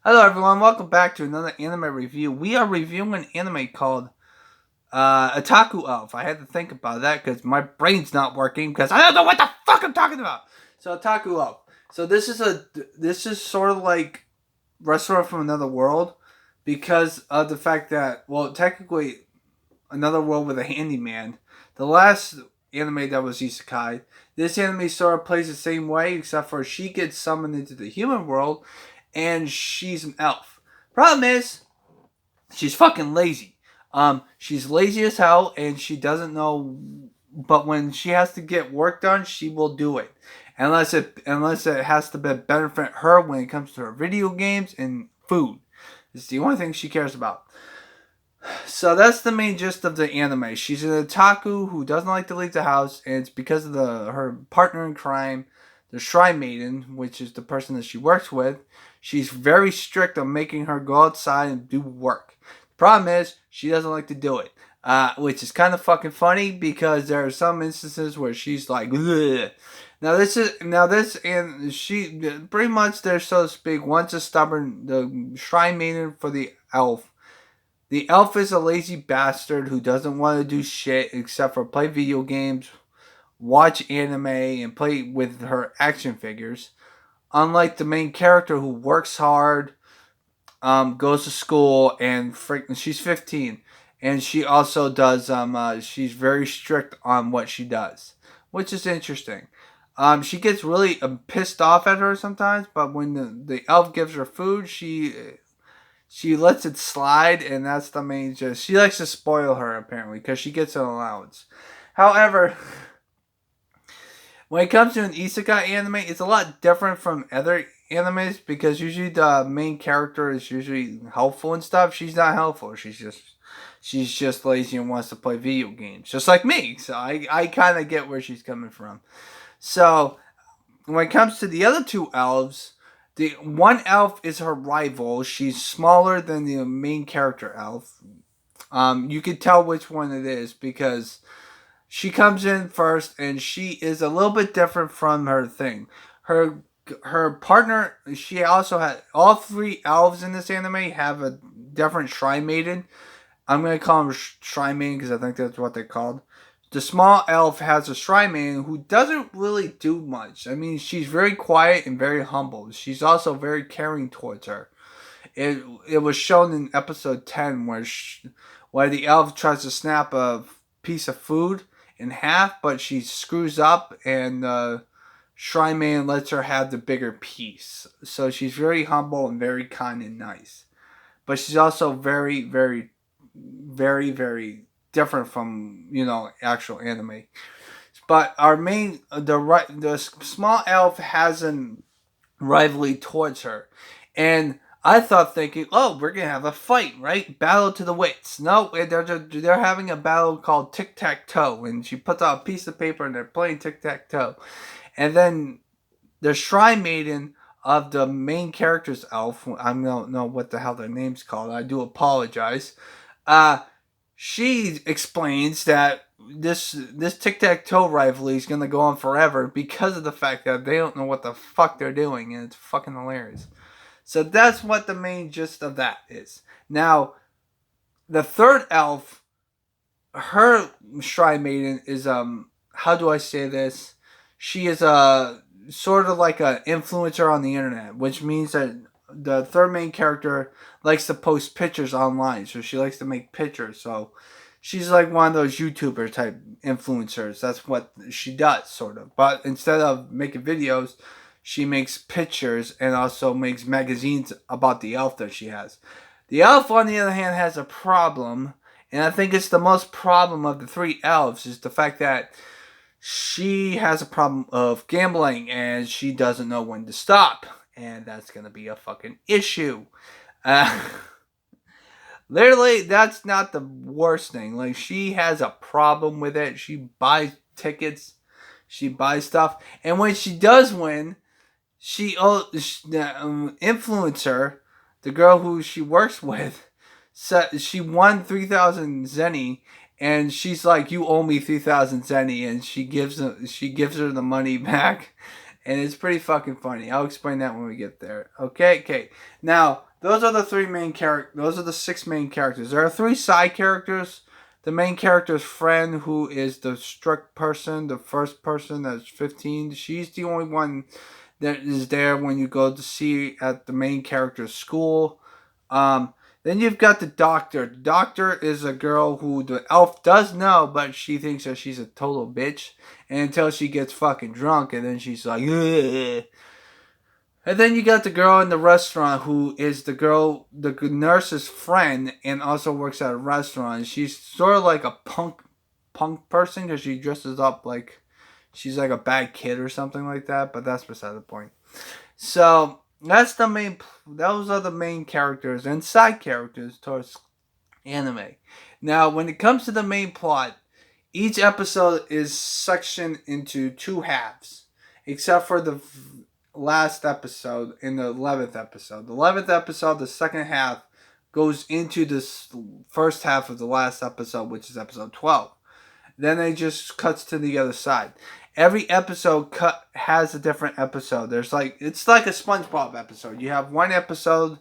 Hello everyone, welcome back to another anime review. We are reviewing an anime called Otaku Elf. I had to think about that because my brain's not working because I don't know what the fuck I'm talking about. So Otaku Elf. So this is sort of like Restaurant from Another World because of the fact that, well, technically Another World with a Handyman. The last anime that was Isekai. This anime sort of plays the same way except for she gets summoned into the human world and she's an elf. Problem is, she's fucking lazy. She's lazy as hell, and she doesn't know. But when she has to get work done, she will do it, unless it has to benefit her when it comes to her video games and food. It's the only thing she cares about. So that's the main gist of the anime. She's an otaku who doesn't like to leave the house, and it's because of her partner in crime, the Shrine Maiden, which is the person that she works with. She's very strict on making her go outside and do work. The problem is she doesn't like to do it, which is kind of fucking funny because there are some instances where she's like, ugh. And she pretty much they're so to speak. Once a stubborn the Shrine Maiden for the elf is a lazy bastard who doesn't want to do shit except for play video games, watch anime, and play with her action figures. Unlike the main character who works hard, goes to school, and she's 15, and she also does. She's very strict on what she does, which is interesting. She gets really pissed off at her sometimes, but when the elf gives her food, she lets it slide, and that's the main gist. She likes to spoil her apparently because she gets an allowance. However, when it comes to an isekai anime, it's a lot different from other animes because usually the main character is usually helpful and stuff. She's not helpful. She's just lazy and wants to play video games, just like me. So I kind of get where she's coming from. So when it comes to the other two elves, the one elf is her rival. She's smaller than the main character elf. You can tell which one it is because she comes in first, and she is a little bit different from her thing. Her partner. She also had all three elves in this anime have a different shrine maiden. I'm gonna call them shrine maiden because I think that's what they're called. The small elf has a shrine maiden who doesn't really do much. I mean, she's very quiet and very humble. She's also very caring towards her. It was shown in episode 10 where the elf tries to snap a piece of food in half, but she screws up, and Shrine Man lets her have the bigger piece. So she's very humble and very kind and nice. But she's also very, very, very, very different from, actual anime. But our main, the small elf has a rivalry towards her. And I thought thinking, oh, we're gonna have a fight, right? Battle to the wits. No, they're having a battle called tic tac toe, and she puts out a piece of paper and they're playing tic tac toe, and then the shrine maiden of the main character's elf. I don't know what the hell their name's called. I do apologize. Uh, she explains that this tic tac toe rivalry is gonna go on forever because of the fact that they don't know what the fuck they're doing, and it's fucking hilarious. So that's what the main gist of that is. Now, the third elf, her shrine maiden is how do I say this? She is a sort of like an influencer on the internet, which means that the third main character likes to post pictures online. So she likes to make pictures. So she's like one of those YouTuber type influencers. That's what she does, sort of. But instead of making videos, she makes pictures and also makes magazines about the elf that she has. The elf, on the other hand, has a problem, and I think it's the most problem of the three elves, is the fact that she has a problem of gambling and she doesn't know when to stop. And that's going to be a fucking issue. Uh, Literally, that's not the worst thing. Like, she has a problem with it. She buys tickets, she buys stuff. And when she does win, the influencer, the girl who she works with, said she won 3,000 zeni, and she's like, "You owe me 3,000 zeni," and she gives her the money back, and it's pretty fucking funny. I'll explain that when we get there. Okay. Now those are the three main characters. Those are the six main characters. There are three side characters. The main character's friend, who is the strict person, the first person that's 15. She's the only one that is there when you go to see at the main character's school. Then you've got the doctor. The doctor is a girl who the elf does know, but she thinks that she's a total bitch. And until she gets fucking drunk, and then she's like, ugh. And then you got the girl in the restaurant who is the nurse's friend, and also works at a restaurant. She's sort of like a punk person because she dresses up like she's like a bad kid or something like that. But that's beside the point. So that's the main. Those are the main characters and side characters towards anime. Now, when it comes to the main plot, each episode is sectioned into two halves, except for the last episode in the 11th episode. The 11th episode, the second half, goes into this first half of the last episode, which is episode 12. Then it just cuts to the other side. Every episode has a different episode. It's like a SpongeBob episode. You have one episode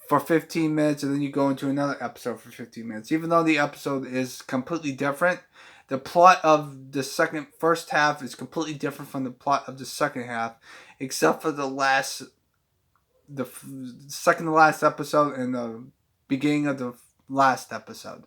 for 15 minutes, and then you go into another episode for 15 minutes. Even though the episode is completely different, the plot of the first half is completely different from the plot of the second half, except for the second to last episode and the beginning of the last episode.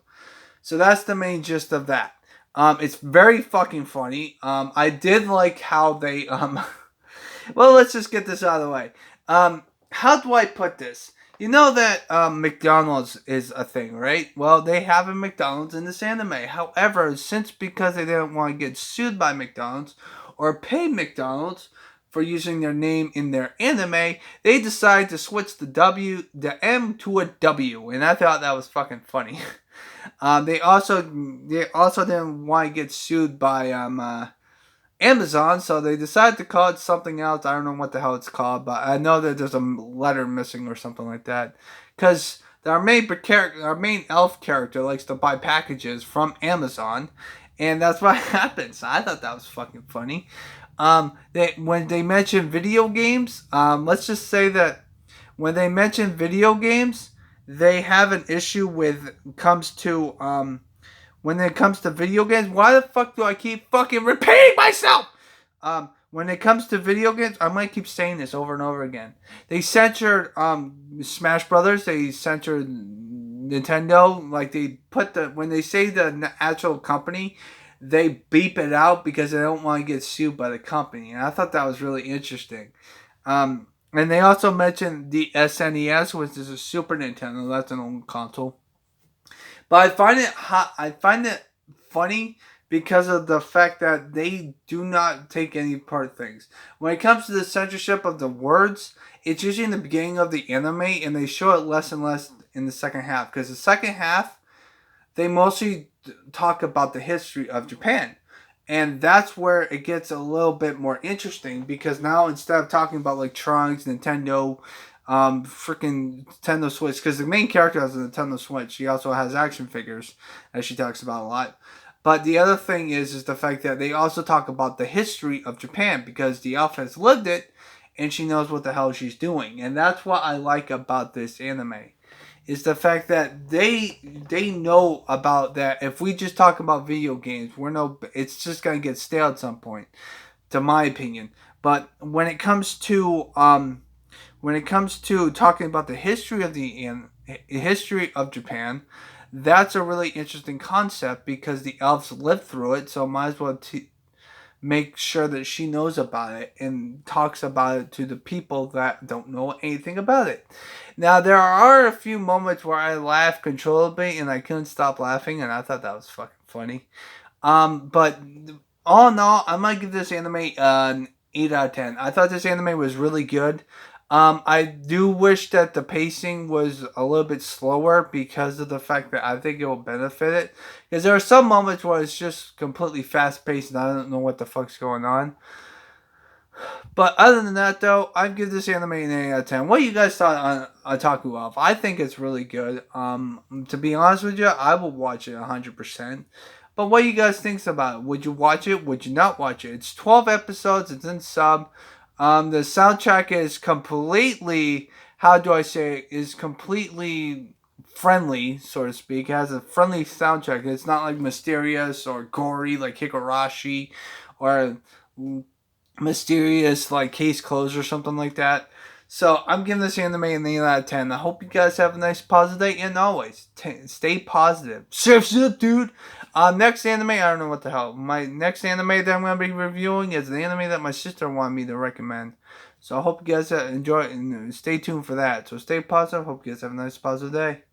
So that's the main gist of that. It's very fucking funny. I did like how they well, let's just get this out of the way. How do I put this? You know that McDonald's is a thing, right? Well, they have a McDonald's in this anime. However, because they didn't want to get sued by McDonald's or pay McDonald's for using their name in their anime, they decided to switch the M to a W, and I thought that was fucking funny. They also didn't want to get sued by Amazon, so they decided to call it something else. I don't know what the hell it's called, but I know that there's a letter missing or something like that. Because our main elf character likes to buy packages from Amazon, and that's what happens. I thought that was fucking funny. When they mention video games, let's just say that when they mention video games, they have an issue when it comes to video games. Why the fuck do I keep fucking repeating myself? When it comes to video games, I might keep saying this over and over again. They censored Smash Brothers. They censored Nintendo. Like when they say the actual company, they beep it out because they don't want to get sued by the company. And I thought that was really interesting. And they also mentioned the SNES, which is a Super Nintendo. That's an old console. But I find it funny because of the fact that they do not take any part of things. When it comes to the censorship of the words, it's usually in the beginning of the anime, and they show it less and less in the second half. Because the second half, they mostly talk about the history of Japan. And that's where it gets a little bit more interesting, because now instead of talking about like Trunks, Nintendo, freaking Nintendo Switch, because the main character has a Nintendo Switch. She also has action figures, as she talks about a lot. But the other thing is the fact that they also talk about the history of Japan, because the elf has lived it, and she knows what the hell she's doing. And that's what I like about this anime, is the fact that they know about that. If we just talk about video games, it's just gonna get stale at some point, to my opinion. But when it comes to talking about the history of Japan, that's a really interesting concept, because the elves lived through it, so might as well make sure that she knows about it and talks about it to the people that don't know anything about it. Now, there are a few moments where I laughed controllably and I couldn't stop laughing, and I thought that was fucking funny. But all in all, I might give this anime an 8 out of 10. I thought this anime was really good. I do wish that the pacing was a little bit slower, because of the fact that I think it will benefit it. Because there are some moments where it's just completely fast paced and I don't know what the fuck's going on. But other than that, though, I'd give this anime an 8 out of 10. What do you guys thought on Otaku Elf? I think it's really good. To be honest with you, I will watch it 100%. But what do you guys think about it? Would you watch it? Would you not watch it? It's 12 episodes. It's in sub. The soundtrack is completely how do I say it, is completely friendly, so to speak. It has a friendly soundtrack. It's not like mysterious or gory like Higurashi or mysterious like Case Closed or something like that. So I'm giving this anime an 8 out of 10. I hope you guys have a nice positive day, and always stay positive. Shit, dude. Next anime, I don't know what the hell. My next anime that I'm going to be reviewing is the anime that my sister wanted me to recommend. So I hope you guys enjoy it and stay tuned for that. So stay positive. Hope you guys have a nice positive day.